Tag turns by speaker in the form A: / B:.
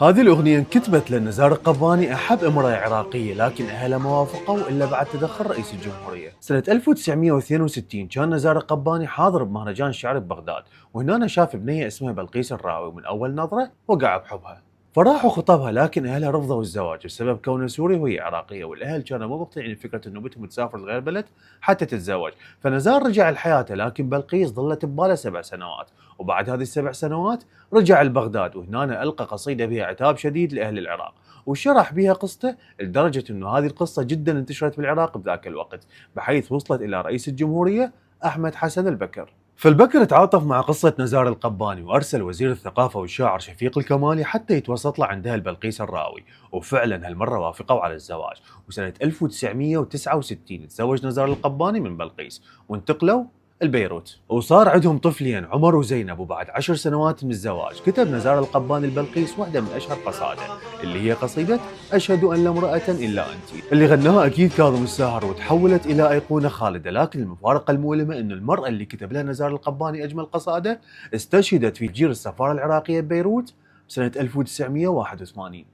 A: هذه الأغنية انكتبت لأن نزار القباني أحب امرأة عراقية، لكن أهلها ما وافقوا إلا بعد تدخل رئيس الجمهورية. سنة 1962 كان نزار القباني حاضر بمهرجان شعر ببغداد، وهنا شاف بنية اسمها بلقيس الراوي، ومن أول نظرة وقع بحبها. فراح وخطبها، لكن أهلها رفضوا الزواج بسبب كونه سوري وهي عراقية، والأهل كانوا مو مقتنعين بفكرة إنه بنتهم تسافر لغير بلد حتى تتزوج. فنزار رجع لحياته، لكن بلقيس ظلت بباله 7 سنوات. وبعد هذه ال7 سنوات رجع لبغداد، وهنا ألقى قصيدة بها عتاب شديد لأهل العراق، وشرح بها قصته، لدرجة أنه هذه القصة جدا انتشرت بالعراق بذاك الوقت، بحيث وصلت إلى رئيس الجمهورية أحمد حسن البكر. فالبكر تعاطف مع قصة نزار القباني، وأرسل وزير الثقافة والشاعر شفيق الكمالي حتى يتوسط له عندها البلقيس الراوي، وفعلا هالمرة وافقوا على الزواج. وسنة 1969 تزوج نزار القباني من بلقيس، وانتقلوا البيروت، وصار عندهم طفلين عمر وزينب. وبعد 10 سنوات من الزواج كتب نزار القباني البلقيس واحدة من أشهر قصائده، اللي هي قصيدة أشهد أن لا امرأة إلا أنت، اللي غناها أكيد كاظم الساهر، وتحولت إلى أيقونة خالدة. لكن المفارقة المؤلمة أن المرأة اللي كتب لها نزار القباني أجمل قصائده استشهدت في تفجير السفارة العراقية ببيروت سنة 1981.